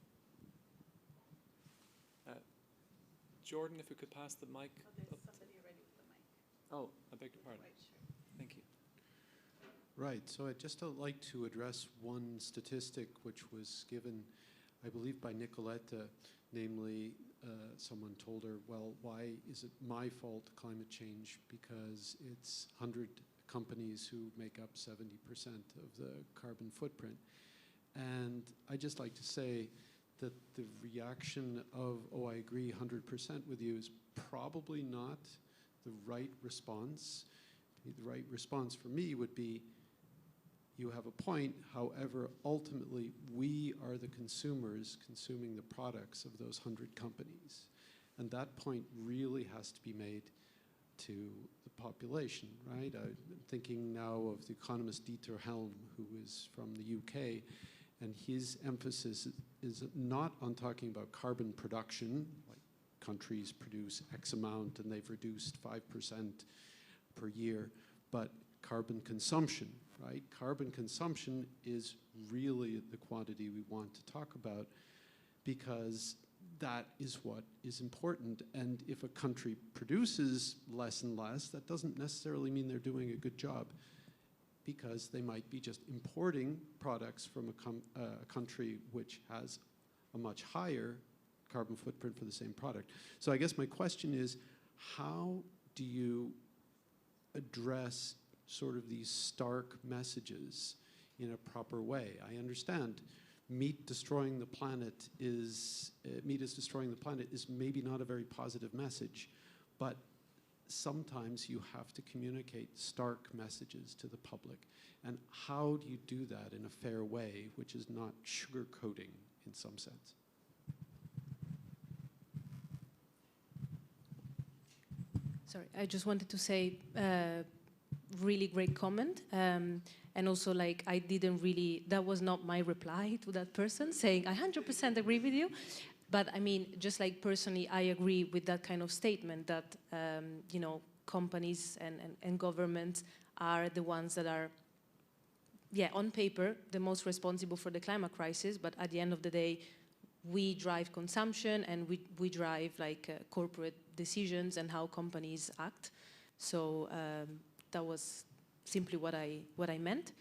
Jordan, if we could pass the mic. Oh, there's somebody already with the mic. Oh, I beg your pardon. Right, sure. Thank you. Right, so I'd just like to address one statistic which was given, I believe, by Nicoletta, namely someone told her, well, why is it my fault, climate change, because it's 100 companies who make up 70% of the carbon footprint. And I'd just like to say that the reaction of, oh, I agree 100% with you, is probably not the right response. The right response for me would be, you have a point, however, ultimately, we are the consumers consuming the products of those 100 companies. And that point really has to be made to the population, right? I'm thinking now of the economist Dieter Helm, who is from the UK, and his emphasis is not on talking about carbon production, like countries produce X amount and they've reduced 5% per year, but carbon consumption, right? Carbon consumption is really the quantity we want to talk about, because that is what is important. And if a country produces less and less, that doesn't necessarily mean they're doing a good job, because they might be just importing products from a country which has a much higher carbon footprint for the same product. So I guess my question is, how do you address sort of these stark messages in a proper way? I understand meat destroying the planet is, meat is destroying the planet is maybe not a very positive message, but sometimes you have to communicate stark messages to the public. And how do you do that in a fair way, which is not sugarcoating in some sense? Sorry, I just wanted to say, really great comment. And also, like, I didn't really, that was not my reply to that person saying, I 100% agree with you. But I mean, just like personally, I agree with that kind of statement that, you know, companies and governments are the ones that are, yeah, on paper, the most responsible for the climate crisis. But at the end of the day, we drive consumption and we drive like corporate decisions and how companies act. So that was simply what I meant.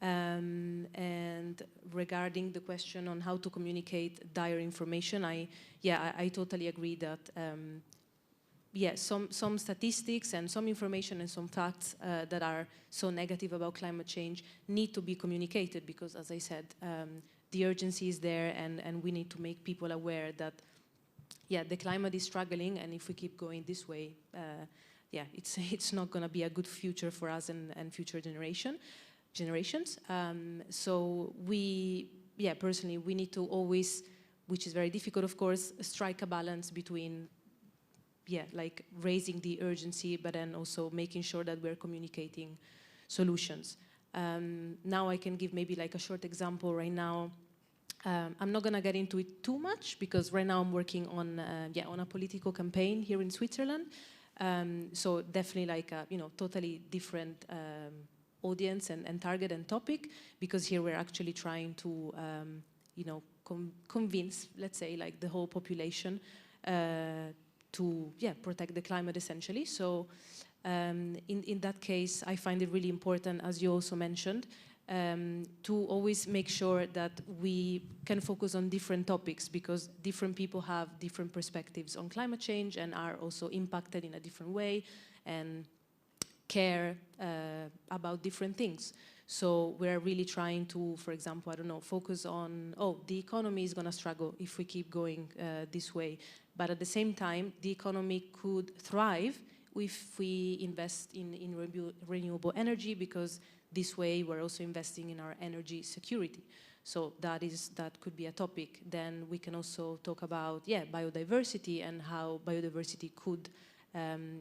And regarding the question on how to communicate dire information, I totally agree that some statistics and some information and some facts that are so negative about climate change need to be communicated, because, as I said, the urgency is there, and we need to make people aware that, the climate is struggling, and if we keep going this way, it's not going to be a good future for us and future generations. So personally, we need to always, which is very difficult, of course, strike a balance between, like raising the urgency, but then also making sure that we're communicating solutions. Now I can give maybe like a short example right now. I'm not going to get into it too much, because right now I'm working on a political campaign here in Switzerland. So definitely like a totally different audience and target and topic, because here we're actually trying to convince, let's say, like the whole population to protect the climate, essentially. So in that case, I find it really important, as you also mentioned, to always make sure that we can focus on different topics, because different people have different perspectives on climate change and are also impacted in a different way and care about different things. So we're really trying to, for example, focus on, the economy is going to struggle if we keep going this way. But at the same time, the economy could thrive if we invest in renewable energy, because this way we're also investing in our energy security. So that could be a topic. Then we can also talk about biodiversity and how biodiversity could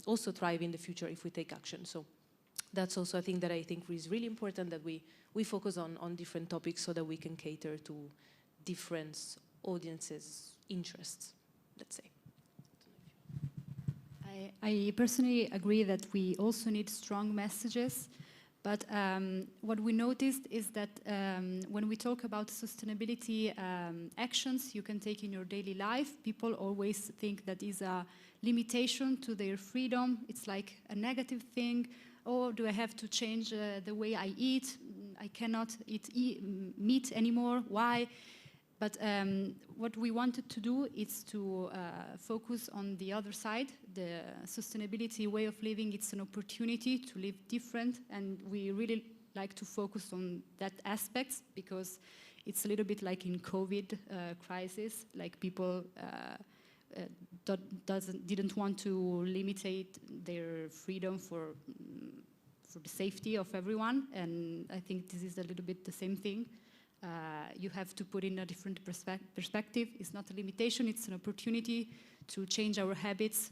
also thrive in the future if we take action. So that's also a thing that I think is really important, that we focus on different topics so that we can cater to different audiences' interests, let's say. I personally agree that we also need strong messages. But what we noticed is that when we talk about sustainability actions you can take in your daily life, people always think that is a limitation to their freedom. It's like a negative thing. Oh, do I have to change the way I eat? I cannot eat meat anymore. Why? But what we wanted to do is to focus on the other side, the sustainability way of living. It's an opportunity to live different, and we really like to focus on that aspect because it's a little bit like in COVID crisis, like people didn't want to limitate their freedom for the safety of everyone, and I think this is a little bit the same thing. You have to put in a different perspective. It's not a limitation, it's an opportunity to change our habits,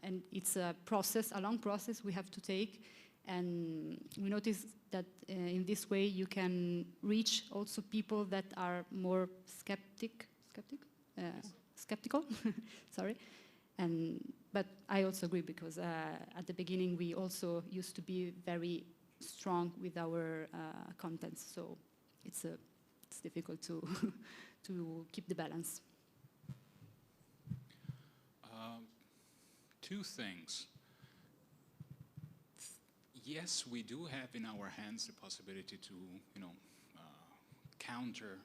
and it's a process, a long process we have to take. And we notice that in this way you can reach also people that are more skeptical, sorry. But I also agree because at the beginning we also used to be very strong with our contents, so it's difficult to to keep the balance. Two things. Yes, we do have in our hands the possibility to, counter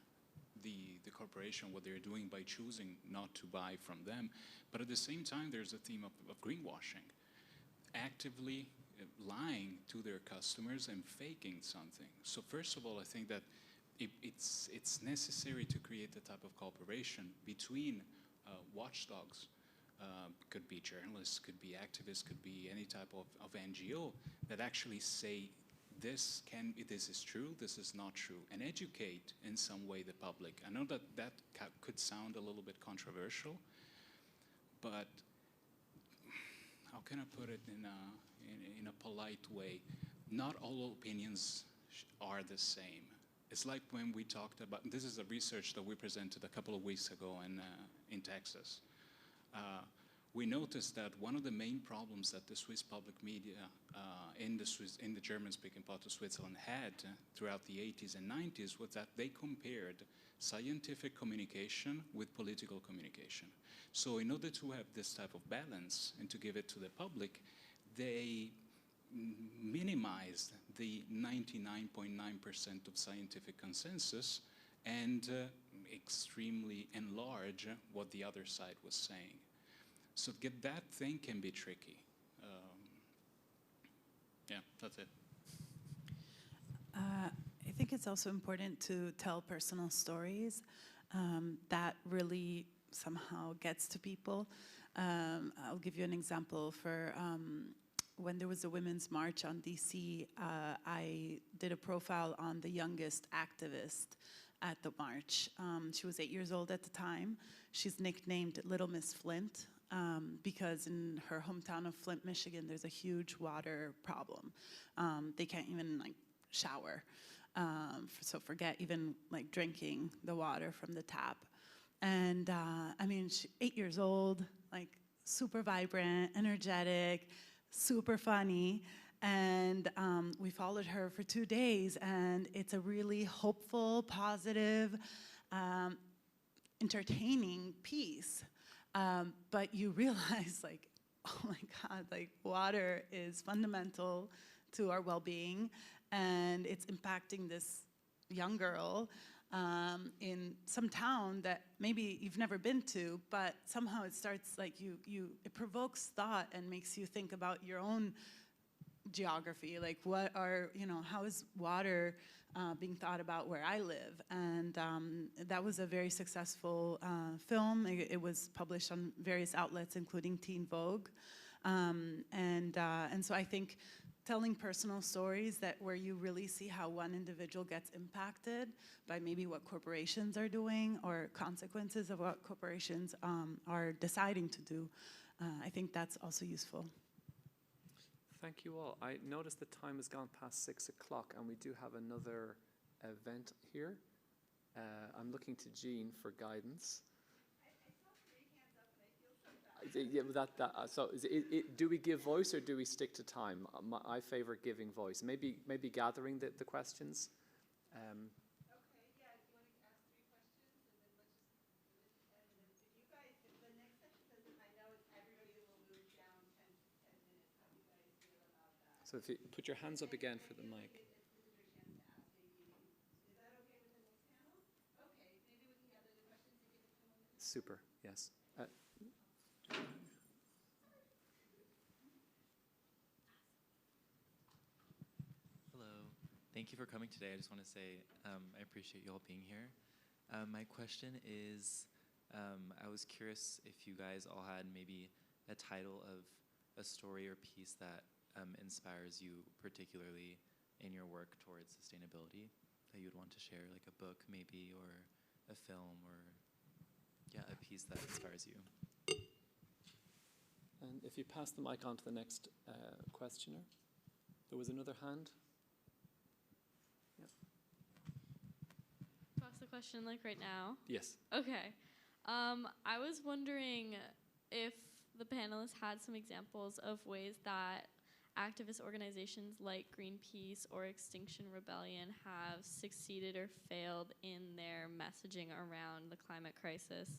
the corporation, what they're doing by choosing not to buy from them. But at the same time, there's a theme of greenwashing, actively lying to their customers and faking something. So first of all, I think that it's necessary to create a type of cooperation between watchdogs. Could be journalists, could be activists, could be any type of NGO that actually say this is true, this is not true, and educate in some way the public. I know that could sound a little bit controversial, but how can I put it in a polite way? Not all opinions are the same. It's like when we talked about, this is a research that we presented a couple of weeks ago in Texas. We noticed that one of the main problems that the Swiss public media in the German-speaking part of Switzerland had throughout the 80s and 90s was that they compared scientific communication with political communication. So in order to have this type of balance and to give it to the public, they minimized the 99.9% of scientific consensus and extremely enlarge what the other side was saying. So that thing can be tricky. Yeah, that's it. I think it's also important to tell personal stories. That really somehow gets to people. I'll give you an example. For when there was a Women's March on DC, I did a profile on the youngest activist at the march. She was 8 years old at the time. She's nicknamed Little Miss Flint. Because in her hometown of Flint, Michigan, there's a huge water problem. They can't even shower. So forget even drinking the water from the tap. And I mean, 8 years old, super vibrant, energetic, super funny. And we followed her for 2 days, and it's a really hopeful, positive, entertaining piece. But you realize, oh my God, water is fundamental to our well-being, and it's impacting this young girl in some town that maybe you've never been to, but somehow it starts it provokes thought and makes you think about your own geography, how is water being thought about where I live. And that was a very successful film. It was published on various outlets, including Teen Vogue. And so I think telling personal stories where you really see how one individual gets impacted by maybe what corporations are doing or consequences of what corporations are deciding to do, I think that's also useful. Thank you all. I noticed the time has gone past 6 o'clock, and we do have another event here. I'm looking to Jean for guidance. I saw 3 hands up, and I feel so bad. Yeah, so do we give voice or do we stick to time? I favor giving voice. Maybe gathering the questions. Okay, yeah. Do you want to ask 3 questions, and then let's just do it? And then if you guys, if the next session doesn't, I know everybody will move down 10 minutes. How do you guys feel about that? So if you put your hands up again for the mic. Is that okay with the next panel? Okay, maybe we can have Super, yes. Hello. Thank you for coming today. I just want to say I appreciate you all being here. My question is, I was curious if you guys all had maybe a title of a story or piece that inspires you particularly in your work towards sustainability that you'd want to share, like a book maybe, or a film, or yeah, a piece that inspires you. And if you pass the mic on to the next questioner. There was another hand. Yeah. To ask the question like right now? Yes. Okay. I was wondering if the panelists had some examples of ways that activist organizations like Greenpeace or Extinction Rebellion have succeeded or failed in their messaging around the climate crisis.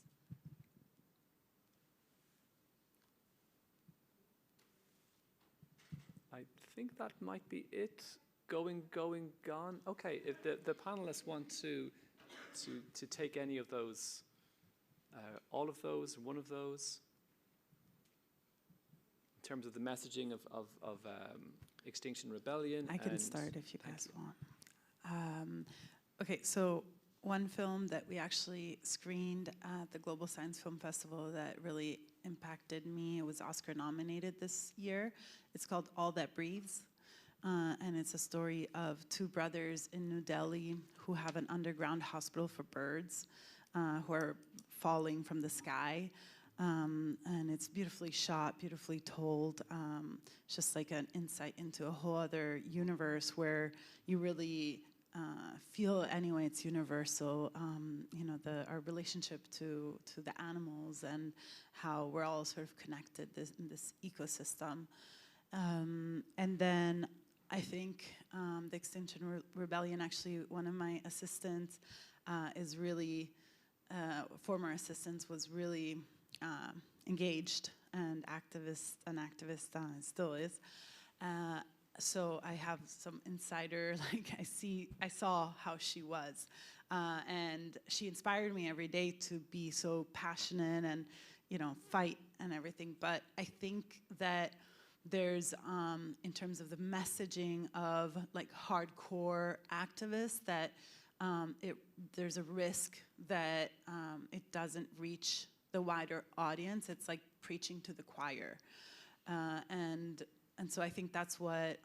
I think that might be it. Going, gone. Okay, if the panelists want to take any of those, all of those, one of those, in terms of the messaging of Extinction Rebellion. I can start if you guys want. Okay, so one film that we actually screened at the Global Science Film Festival that really impacted me, it was Oscar nominated this year. It's called All That Breathes, and it's a story of two brothers in New Delhi who have an underground hospital for birds who are falling from the sky. And it's beautifully shot, beautifully told. It's just like an insight into a whole other universe where you really feel, anyway, it's universal, you know, our relationship to the animals and how we're all sort of connected in this ecosystem. And then I think the Extinction Rebellion, actually, one of my assistants is really, former assistants was really engaged and an activist still is. So I have some insider, like I saw how she was. And she inspired me every day to be so passionate and, you know, fight and everything. But I think that there's, in terms of the messaging of like hardcore activists, that there's a risk that it doesn't reach the wider audience. It's like preaching to the choir. And so I think that's what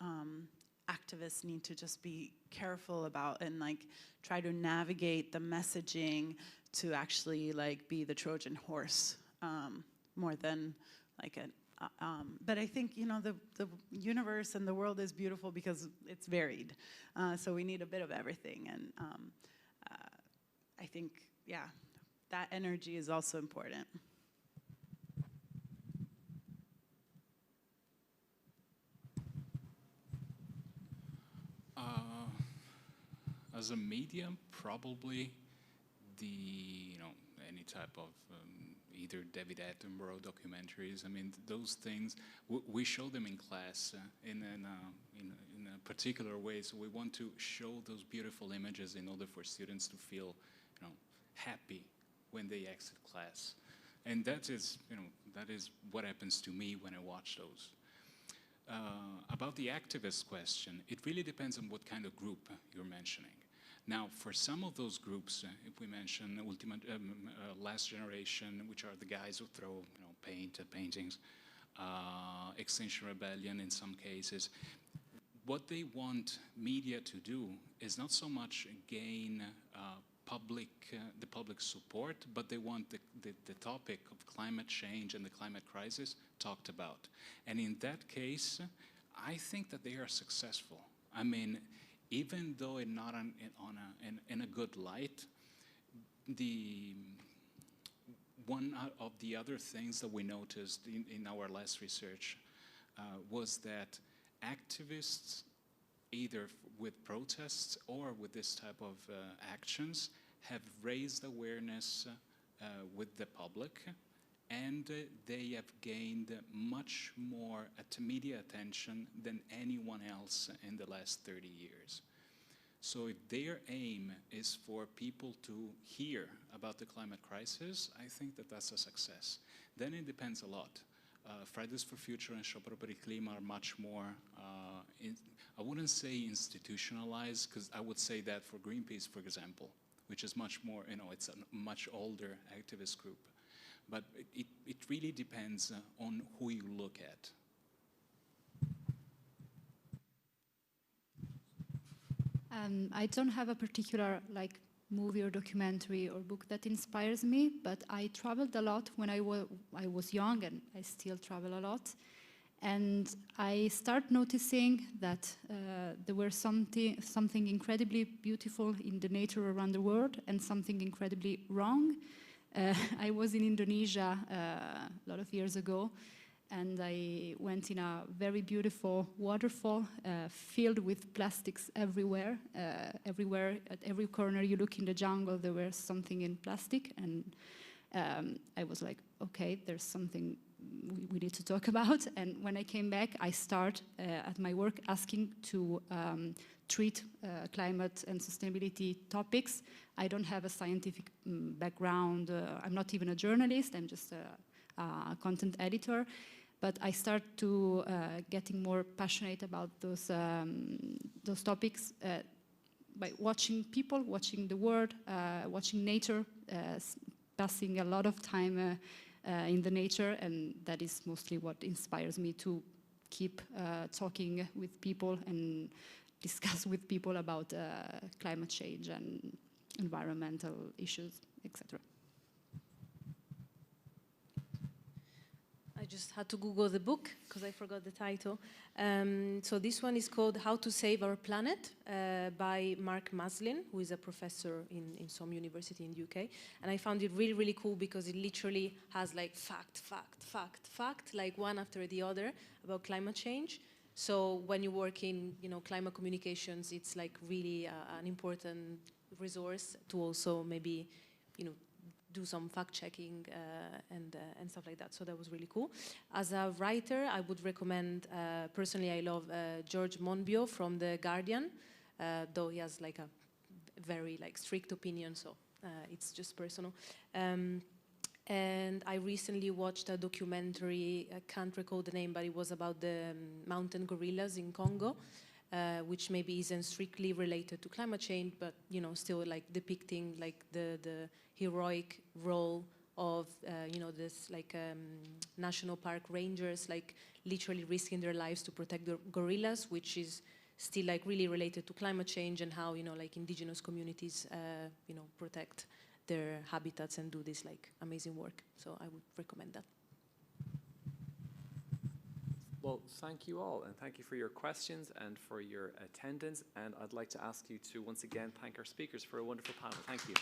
activists need to just be careful about and like try to navigate the messaging to actually like be the Trojan horse more than like an, but I think, you know, the universe and the world is beautiful because it's varied. So we need a bit of everything. And I think, yeah, that energy is also important. As a medium, probably any type of either David Attenborough documentaries. I mean, those things, we show them in class in a particular way. So we want to show those beautiful images in order for students to feel, happy when they exit class. And that is what happens to me when I watch those. About the activist question, it really depends on what kind of group you're mentioning. Now, for some of those groups, if we mention Last Generation, which are the guys who throw paint at paintings, Extinction Rebellion in some cases, what they want media to do is not so much gain the public support, but they want the topic of climate change and the climate crisis talked about. And in that case, I think that they are successful. I mean, even though not in a good light, one of the other things that we noticed in our last research was that activists, either with protests or with this type of actions, have raised awareness with the public, and they have gained much more media attention than anyone else in the last 30 years. So if their aim is for people to hear about the climate crisis, I think that that's a success. Then it depends a lot. Fridays for Future and Sciopero per il Clima are much more, I wouldn't say institutionalized, because I would say that for Greenpeace, for example, which is much more, it's a much older activist group. But it really depends on who you look at. I don't have a particular movie or documentary or book that inspires me, but I traveled a lot when I was young, and I still travel a lot. And I start noticing that there was something incredibly beautiful in the nature around the world and something incredibly wrong. I was in Indonesia a lot of years ago, and I went in a very beautiful waterfall filled with plastics everywhere. Everywhere, at every corner you look in the jungle, there was something in plastic. And I was like, okay, there's something we need to talk about. And when I came back, I start at my work asking to treat climate and sustainability topics. I don't have a scientific background. I'm not even a journalist. I'm just a content editor. But I start to getting more passionate about those topics by watching people, watching the world, watching nature, passing a lot of time in the nature, and that is mostly what inspires me to keep talking with people and discuss with people about climate change and environmental issues, etc. I just had to Google the book because I forgot the title. So this one is called How to Save Our Planet by Mark Maslin, who is a professor in some university in the UK. And I found it really, really cool because it literally has fact, like one after the other about climate change. So when you work in climate communications, it's like really an important resource to also maybe do some fact-checking and stuff like that. So that was really cool. As a writer, I would recommend, personally, I love George Monbiot from The Guardian, though he has a very strict opinion, so it's just personal. And I recently watched a documentary, I can't recall the name, but it was about the mountain gorillas in Congo, which maybe isn't strictly related to climate change, but still depicting the heroic role of this national park rangers literally risking their lives to protect the gorillas, which is still really related to climate change and how indigenous communities protect their habitats and do this amazing work. So I would recommend that. Well, thank you all, and thank you for your questions and for your attendance. And I'd like to ask you to once again thank our speakers for a wonderful panel. Thank you.